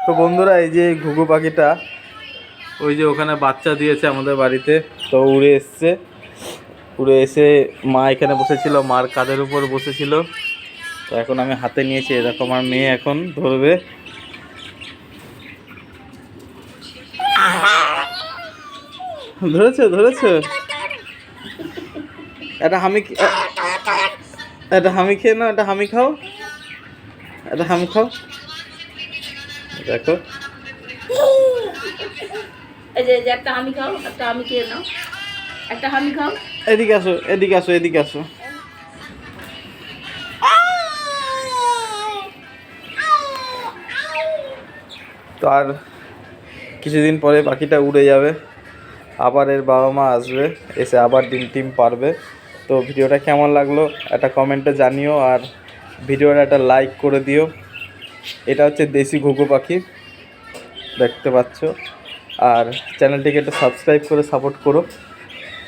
তো বন্ধুরা, এই যে ঘুঘু পাখিটা ওই যে ওখানে বাচ্চা দিয়েছে আমাদের বাড়িতে, তো উড়ে এসছে। উড়ে এসে মা এখানে বসেছিল, মার কাঁধের উপর বসেছিল। তো এখন আমি হাতে নিয়েছি, এরকম আমার মেয়ে এখন ধরবে। ধরেছো ধরেছো, এটা এটা হামি খেয়ে নাও, এটা হামি খাও, এটা হামি খাও। দেখো এই যে একটা হামি খাও, একটা হামি খেয়ে নাও, একটা হামি খাও। এদিকে আসো, এদিকে আসো, এদিকে আসো। তো আর কিছুদিন পরে পাখিটা উড়ে যাবে, আবার এর বাবা মা আসবে, এসে আবার ডিম টিম পারবে। তো ভিডিওটা কেমন লাগলো একটা কমেন্টে জানিও, আর ভিডিওটা একটা লাইক করে দিও। এটা হচ্ছে দেশি ঘুঘু পাখি, দেখতে পাচ্ছ। আর চ্যানেলটিকে একটা সাবস্ক্রাইব করে সাপোর্ট করো।